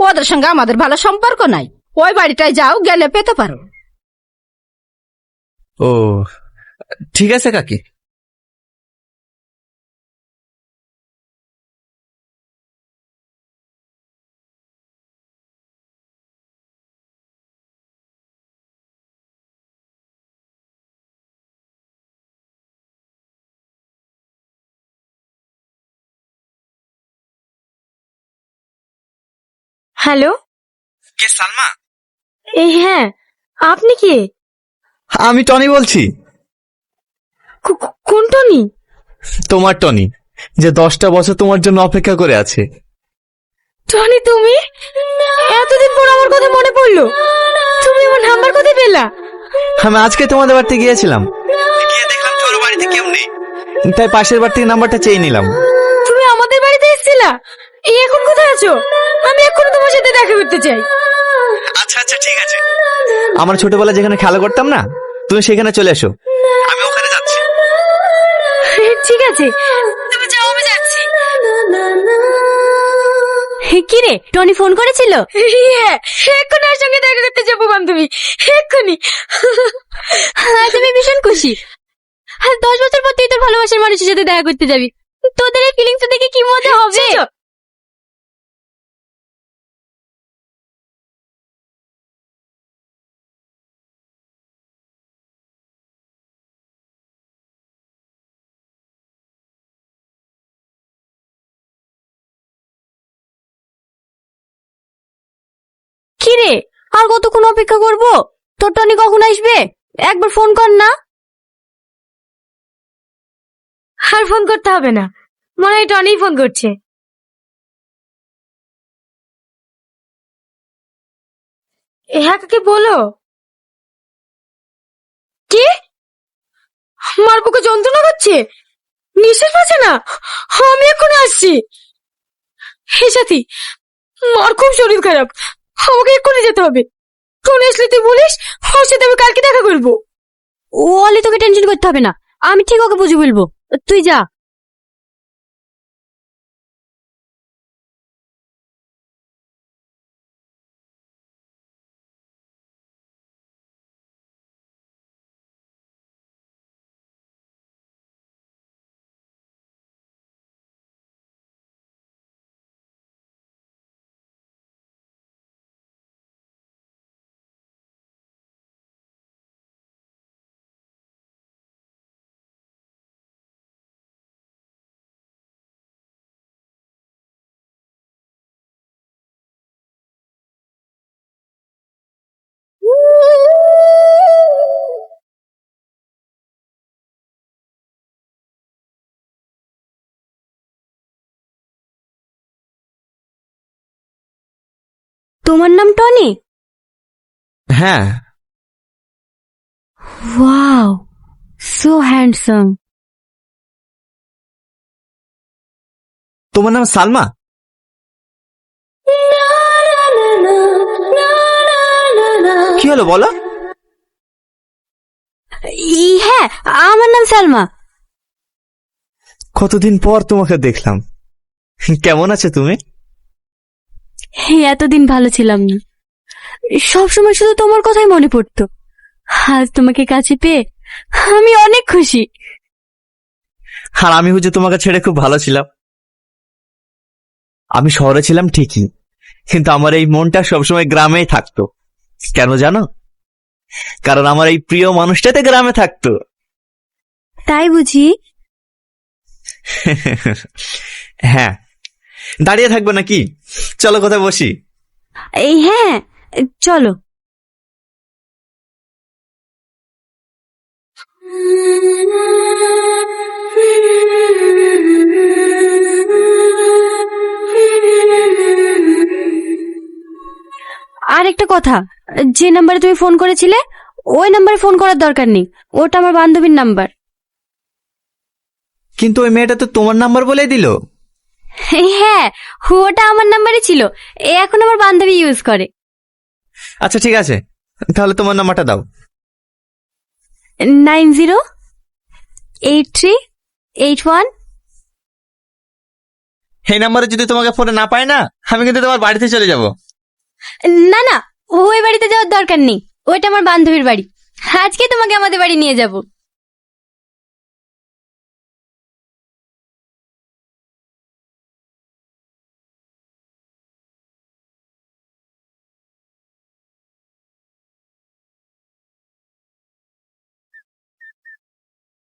ওদের সঙ্গে আমাদের ভালো সম্পর্ক নাই। ওই বাড়িটায় যাও, গেলে পেতে পারো। ও ঠিক আছে কাকি। হ্যালো, কে সালমা? এই হ্যাঁ, আপনি কে? আমি টনি বলছি। কোন টনি? তোমার টনি, যে 10টা বছর তোমার জন্য অপেক্ষা করে আছে। টনি তুমি? এতদিন পর আমার কথা মনে পড়লো। তুমি আমার নাম্বার কোথায় পেলা? আমি আজকে তোমাদের বাড়িতে গিয়েছিলাম, গিয়ে দেখলাম তোর বাড়িতে কেউ নেই, তাই পাশের বাড়ি থেকে নাম্বারটা চেয়ে নিলাম। তুমি আমাদের বাড়িতে এসেছিলা? এখন কোথায় আছো? আমি এক্ষুনি তোমার সাথে দেখা করতে চাই। আচ্ছা আচ্ছা ঠিক আছে। আমরা ছোটবেলায় যেখানে খেলা করতাম না, তুমি সেখানে চলে এসো, আমি ওখানে যাচ্ছি। ঠিক আছে, তুমি যাও, আমি যাচ্ছি। কি রে, টনি ফোন করেছিল? হ্যাঁ, এক্ষুনি ওর সঙ্গে দেখা করতে যাবো বান্ধবী, এক্ষুনি। আজ আমি ভীষণ খুশি। 10 বছর পর তুই তোর ভালোবাসার মানুষের সাথে দেখা করতে যাবি। তোদের এই ফিলিংস দেখে কি মজা হবে। কি রে, আর কতক্ষণ অপেক্ষা করব? তোর টনি কখন আসবে? একবার ফোন কর না। আর ফোন করতে হবে না, মনে হয় টনি ফোন করছে। হ্যাঁ কাকে বলো। কি? মার বুকে যন্ত্রণা করছে, নিঃশ্বাস পাচ্ছে না। আমি এক্ষুনি আসছি। হে সাথী, মার খুব শরীর খারাপ, আমাকে এক্ষুনি যেতে হবে। টনি আসলে তুই বলিস, ওর সাথে আমি কালকে দেখা করবো। ও অলি, তোকে টেনশন করতে হবে না, আমি ঠিক ওকে বুঝে বলবো। তুই যা। তোমার নাম টনি? হ্যাঁ। Wow, so handsome. তোমার নাম সালমা? কি হলো বলো? হ্যাঁ, আমার নাম সালমা। কতদিন পর তোমাকে দেখলাম, কেমন আছো তুমি? এতদিন ভালো ছিলাম না, সবসময় শুধু তোমার কথাই মনে পড়তো। আজ তোমাকে কাছে পেয়ে আমি অনেক খুশি। আর আমি হচ্ছে তোমাকে ছেড়ে খুব ভালো ছিলাম। আমি শহরে ছিলাম ঠিকই, কিন্তু আমার এই মনটা সবসময় গ্রামেই থাকতো। কেন জানো? কারণ আমার এই প্রিয় মানুষটাতে গ্রামে থাকতো। তাই বুঝি? হ্যাঁ। দাঁড়িয়ে থাকবো নাকি? চলো কোথায় বসি। এই হ্যাঁ, চলো। আর একটা কথা, যে নাম্বারে তুমি ফোন করেছিলে ওই নাম্বারে ফোন করার দরকার নেই, ওটা আমার বান্ধবীর নাম্বার। কিন্তু ওই মেয়েটা তো তোমার নাম্বার বলেই দিল। হ্যাঁ, ওটা আমার নাম্বারই ছিল, এখন আমার বান্ধবী ইউজ করে। আচ্ছা ঠিক আছে, তাহলে তোমার নাম্বারটা দাও। 908381। এই নাম্বারে যদি তোমাকে ফোনে না পাই না, আমি কিন্তু তোমার বাড়িতে চলে যাব। না না, ওই বাড়িতে যাওয়ার দরকার নেই, ওইটা আমার বান্ধবীর বাড়ি। আজকে তোমাকে আমাদের বাড়ি নিয়ে যাব।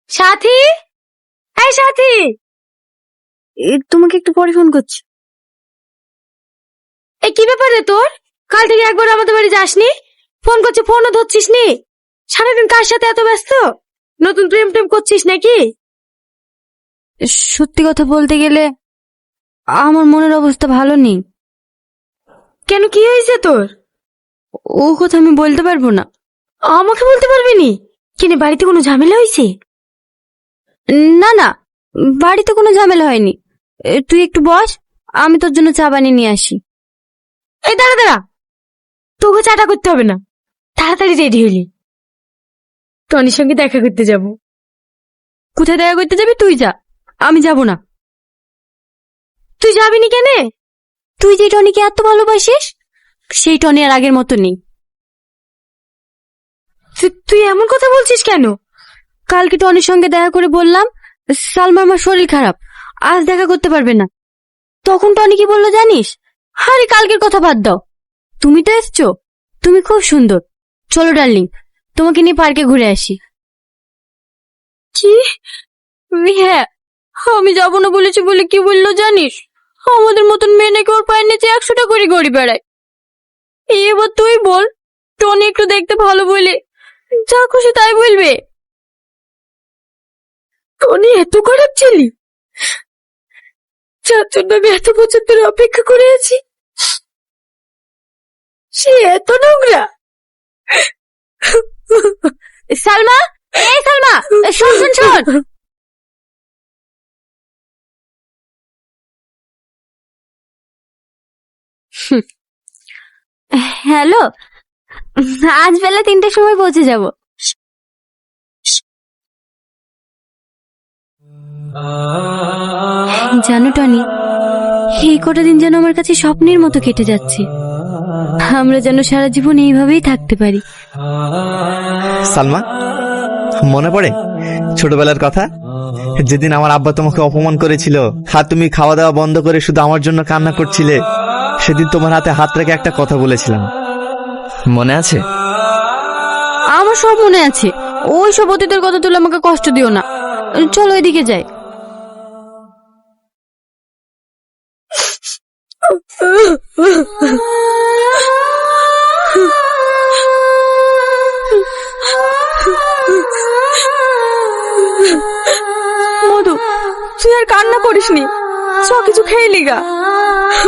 সাথী, এই সাথী, তোমাকে একটু পরে ফোন করছি। এই কি ব্যাপার রে তোর? কাল থেকে একবার আমাদের বাড়ি যাসনি, ফোন করছি ফোনও ধরছিস নি। সারাদিন কার সাথে এত ব্যস্ত? নতুন প্রেম টেম করছিস নাকি? সত্যি কথা বলতে গেলে আমার মনের অবস্থা ভালো নেই। কেন, কি হয়েছে তোর? ও কথা আমি বলতে পারবো না। আমাকে বলতে পারবি নি? কেন, বাড়িতে কোনো ঝামেলা হয়েছে? না না, বাড়িতে কোনো ঝামেলা হয়নি। তুই একটু বস, আমি তোর জন্য চা বানিয়ে নিয়ে আসি। এই দাঁড়া দাঁড়া, তোকে চাটা করতে হবে না, তাড়াতাড়ি রেডি হইলি, টনির সঙ্গে দেখা করতে যাব। কোথায় দেখা করতে যাবি? তুই যা, আমি যাব না। তুই যাবি নি কেন? তুই যে টনিকে এত ভালোবাসিস, সেই টনি আর আগের মতো নেই। তুই এমন কথা বলছিস কেন? কালকে টনির সঙ্গে দেখা করে বললাম সালমা আমার শরীর খারাপ, আজ দেখা করতে পারবে না। তখন টনি কি বললো জানিস? আরে কালকের কথা বাদ দাও, তুমি তো এসছো, তুমি খুব সুন্দর, চলো ডার্লিং তোমাকে নিয়ে পার্কে ঘুরে আসি। কি? হ্যাঁ, আমি যাবো না বলেছি বলে কি বললো জানিস? আমাদের মতন মেয়ে নাকি ওর পায়ের নিচে 100টা করে গড়ি বেড়ায়। এবার তুই বল, টনি একটু দেখতে ভালো বলে যা খুশি তাই বলবে? টনি এত খারাপ ছিলি, যার জন্য আমি এত বছর ধরে অপেক্ষা করে আছি, সে এত নোংরা? সালমা, এই সালমা, শোন শোন শোন। হ্যালো, আজ বেলা 3টের সময় পৌঁছে যাব। জানো টনি, এই কটা দিন যেন আমার কাছে স্বপ্নের মতো কেটে যাচ্ছে। আমরা যেন সারা জীবন এইভাবেই থাকতে পারি। সালমা, মনে পড়ে ছোটবেলার কথা, যেদিন আমার আব্বা তোমাকে অপমান করেছিল আর তুমি খাওয়া দাওয়া বন্ধ করে শুধু আমার জন্য কান্না করছিলে? সেদিন তোমার হাতে হাত রেখে একটা কথা বলেছিলাম, মনে আছে? আমার সব মনে আছে, ওই সব অতীতের কথা তুলে আমাকে কষ্ট দিও না। চলো এদিকে যাই। মধু, তুই আর কান্না করিস নি, সব কিছু খেয়ে লিগা।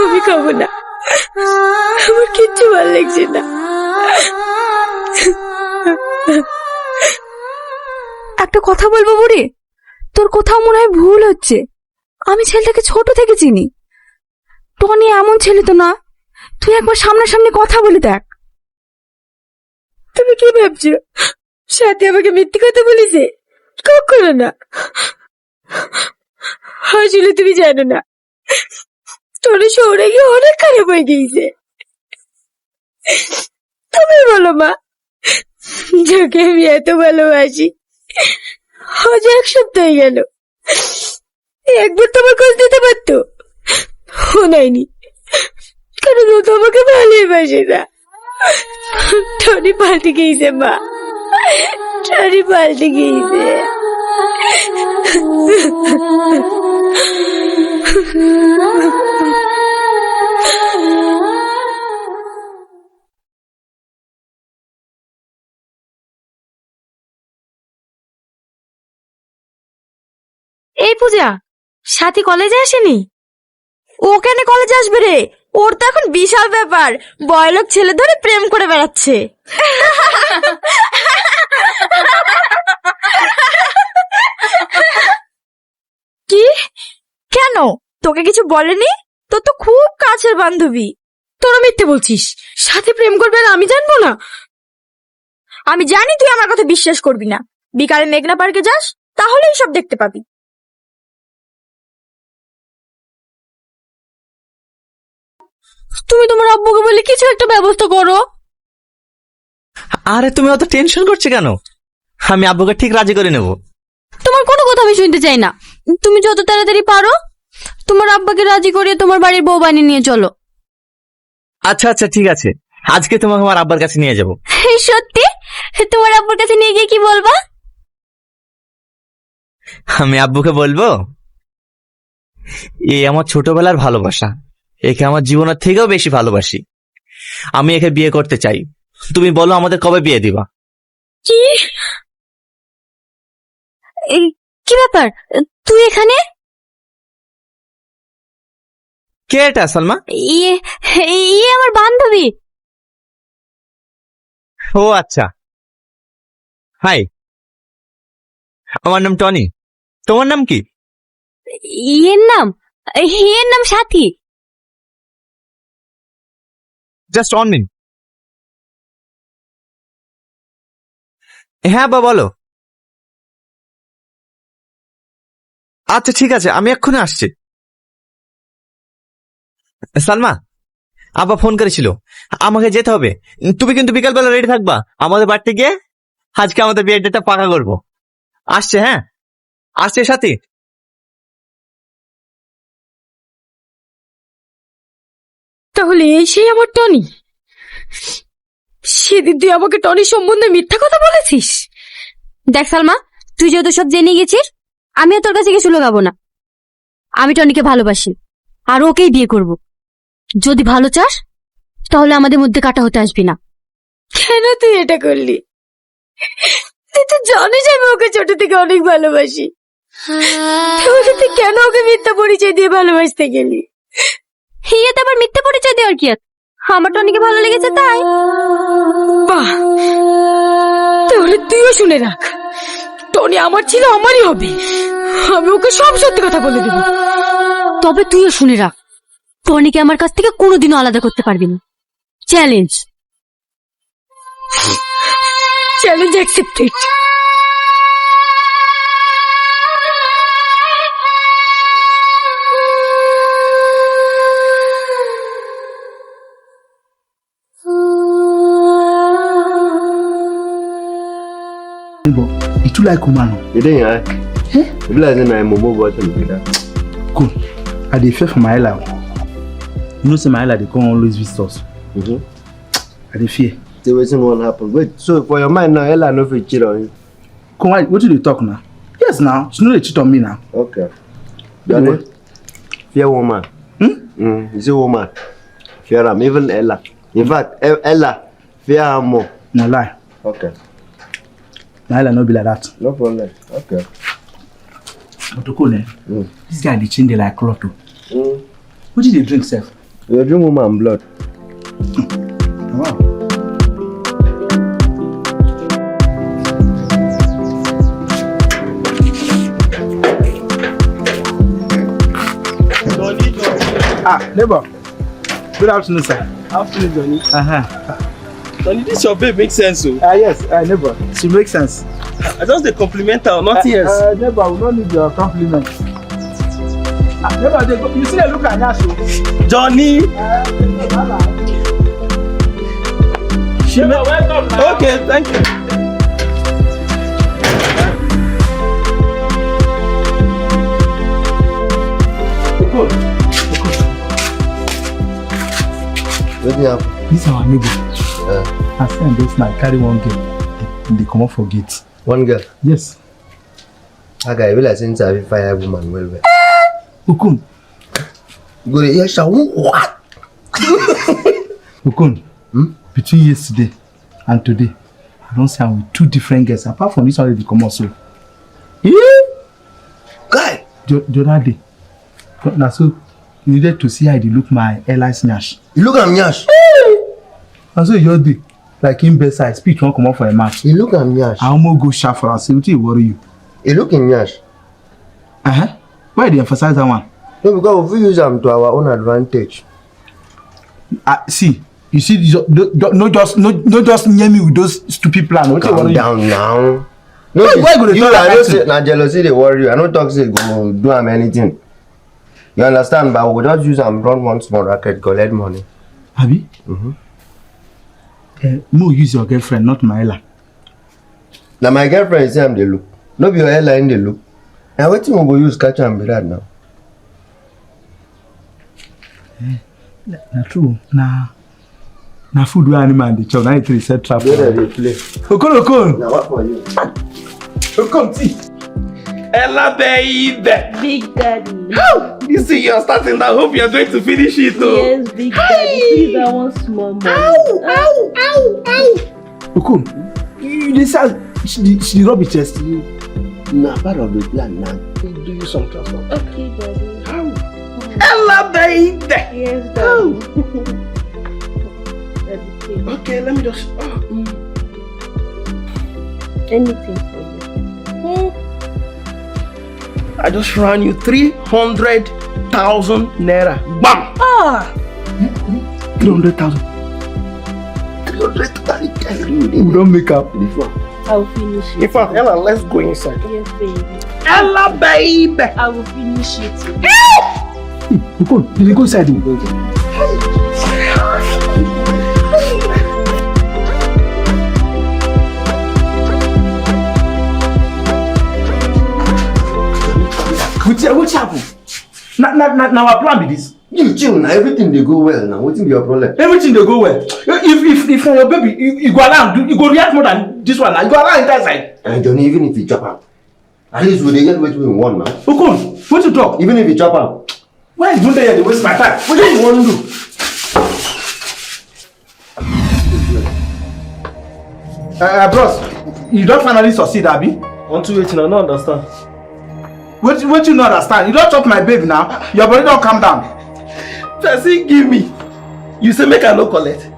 আমি খাবো না, আমার কিচ্ছু ভালো লাগছে না। একটা কথা বলবো বুড়ি, তোর কোথাও মনে হয় ভুল হচ্ছে। আমি ছেলেটাকে ছোট থেকে চিনি, টনি এমন ছেলে তো না। তুই একবার সামনাসামনি কথা বলে দেখ। তুমি কি ভাবছো সাথে আমাকে মিথ্যে কথা বলেছে? কখনো না। আসলে তুমি জানো না, টনি শহরে গিয়ে অনেক খারাপ হয়ে গিয়েছে। তুমি বলো মা, যাকে আমি এত ভালোবাসি আজ 1 সপ্তাহ হয়ে গেল, একবার তোমার খোঁজ দিতে পারতো, ও নেয়নি, কারণ ও তো আমাকে ভালোবাসে না। টনি পাল্টে গিয়েছে মা, টনি পাল্টে গিয়েছে। এই পূজা, সাথী কলেজে আসেনি? ও কেন কলেজে আসবে রে? ওর তো এখন বিশাল ব্যাপার, বয়লোক ছেলে ধরে প্রেম করে বেড়াচ্ছে। কি? কেন, তোকে কিছু বলেনি? তোর তো খুব কাছের বান্ধবী। তোরা মিথ্যে বলছিস, সাথে প্রেম করবে আর আমি জানবো না? আমি জানি তুই আমার কথা বিশ্বাস করবি না। বিকালে মেঘনা পার্কে যাস, তাহলেই সব দেখতে পাবি। তুমি তোমার আব্বুকে বলে কিছু একটা ব্যবস্থা করো। আরে তুমি অত টেনশন করছো কেন? আমি আব্বুকে ঠিক রাজি করে নেব। তোমার কোনো কথা আমি শুনতে চাই না। তুমি যত তাড়াতাড়ি পারো তোমার আব্বাকে রাজি করিয়ে তোমার বাড়ির বউ বানিয়ে নিয়ে চলো। আচ্ছা আচ্ছা ঠিক আছে, আজকে তোমাকে আমার আব্বার কাছে নিয়ে যাব। সত্যি? তোমার আব্বুর কাছে নিয়ে গিয়ে কি বলবা? আমি আব্বুকে বলবো, এ আমার ছোটবেলার ভালোবাসা, একে আমার জীবনের থেকেও বেশি ভালোবাসি, আমি একে বিয়ে করতে চাই। তুমি বলো আমাদের কবে বিয়ে দিবা? কি কি ব্যাপার, তুই এখানে? কে এটা সালমা? ইয়ে ইয়ে আমার বান্ধবী। ও আচ্ছা, হাই, আমার নাম টনি। তোমার নাম কি? ইয়ের নাম সাথী। Just on minute. হ্যাঁ বা বলো। আচ্ছা ঠিক আছে, আমি এক্ষুনি আসছি। সালমা, আব্বা ফোন করেছিল, আমাকে যেতে হবে। তুমি কিন্তু বিকালবেলা রেডি থাকবা, আমাদের বাড়িতে গিয়ে আজকে আমাদের বিয়ের ডেটটা পাকা করবো। আসছে, হ্যাঁ আসছে সাথী। তাহলে এই সেই আমার টনি? সেদিন তুই আমাকে টনির সম্বন্ধে মিথ্যা কথা বলেছিস। দেখ সালমা, তুই যত সব জেনে গেছিস, আমিও তোর কাছে কিছু লোকাবো না। আমি টনিকে ভালোবাসি আর ওকেই বিয়ে করব। যদি ভালো চাস তাহলে আমাদের মধ্যে কাটা হতে আসবি না। কেন তুই এটা করলি? তুই তো জানিস আমি ওকে ছোট থেকে অনেক ভালোবাসি। তুই কেন ওকে মিথ্যা পরিচয় দিয়ে ভালোবাসতে গেলি? হিয়াতে আবার মিথ্যা পরিচয় দেওয়ার কি আছে? আমার টনিকে ভালো লেগেছে তাই। বাহ, তাহলে তুইও শুনে রাখ, টনি আমার ছিল, আমারই হবে। আমি ওকে সব সত্যি কথা বলে দেব। তবে তুইও শুনে রাখ, টনিকে আমার কাছ থেকে কোনোদিনও আলাদা করতে পারবি না। Challenge. Challenge accepted. You too like woman. You didn't, eh? You be like saying I'm a mobile television. Cool. I dey fear for my life. You know, say my life they come always visit us. I dey fear. Say wetin wan happen. Wait, so for your mind now, Ella no fit cheat on you. Come on, what do you talk now? Yes, now she no dey cheat on me now. Okay. Johnny, fear woman. You say woman. Fear am. Even Ella. In fact, Ella fear her more. No lie. Okay. My life no be like that. No problem. Okay. But to cool, this guy dey change dey like cloth o. What did they drink, sef? You drink woman blood. Wow. Neighbor. Good afternoon, sir. Afternoon, Johnny. Johnny, this your babe makes sense, so. Yes, neighbor. She makes sense. I just the compliment her, nothing else. Neighbor, we don't need your compliment. Neighbor, you see the look at that, so. Johnny. Neighbor, welcome. Okay, thank you. Good. Wetin happen? This is our neighbor. Her friend just now carry one girl. They come up for gate. One girl. Yes. That guy be like saying say I fit fire woman well well. Ukun. You go dey hear shout what? Ukun. Between yesterday and today, I don't see am with two different girls. Apart from this one, they come also. Guy. The other day. Now so you needed to see how they look my airlines nyash. You look am nyash. And so your day, like in bedside, speech won't come up for a match. You look am nyash. I almost go sharp for us. What do you worry you? You look in nyash. Why they emphasize that one? No, because we use them to our own advantage. See, you see, no just near me with those stupid plans. What you Calm worry down now. No, Why go dey you talk like I know that? say na jealousy dey worry you. I no talk say go do am anything. You understand? But we just use am run one small racket, collect money. Abi? No, use your girlfriend, not Maela. Now my girlfriend say I'm the look. No be your airline the look. Now wetin we go use catch am be that now? Na true. Na food wey animal dey chop. Na it dey set trap. Where they play? Okon. Now what for you? Okon, see. Ella, baby. Big Daddy. You see, you're starting. I hope you're going to finish it, though. Yes, Big Daddy. Please, I want small money. Okon, you dey say she rub her chest. Na part of the plan now. Do you some transfer? Okay, Daddy. Ella, baby. Yes, Daddy. Daddy, please. Okay, let me just. Anything for you. I just ran you 300,000 naira. Bam! 300,000. 300,000. We don't make up. I will finish it. In fact, Ella, let's go inside. Yes, baby. Ella, baby. I will finish it. Okon, you go inside. What happened? Now our plan be this. You chill now. Everything they go well now. Wetin be your problem? Everything they go well. If your baby, you go allow, you go react more than this one. Now you go allow enter inside. And Johnny, even if you chop am, at least we dey get wetin we want now. Okon, what you talk? Even if you chop am. Why is Bunda here to waste my time? What do you want to do? Bros, you don't finally succeed, Abi? Want to wait, I don't understand. What you not understand? You don't chop my baby now. Your body don't calm down. Person give me. You say make I no collect.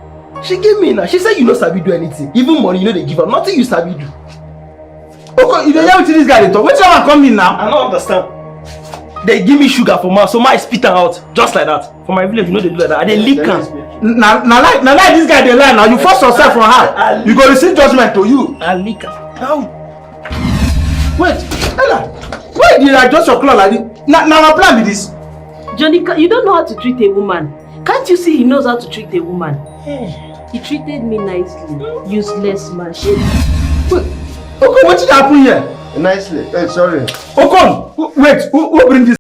She give me now. She said you no sabi do anything. Even money you know they give her. Nothing you sabi do. Okay, you don't hear what this guy dey talk. Wait till I come in now. I don't understand. They give me sugar for mouth, so my spit am out just like that. For my village, you know they do like that. I dey lick am. Now like this guy dey lie now. You force yourself from her. You go receive judgment to you. I lick am. How? Wait, Ella, why did I adjust your cloth like this? Now my plan be this. Johnny, you don't know how to treat a woman. Can't you see he knows how to treat a woman? He treated me nicely. Useless man. Shit. Wait, okay, what did happen here? Nicely. Hey, sorry. Okon, wait, who bring this?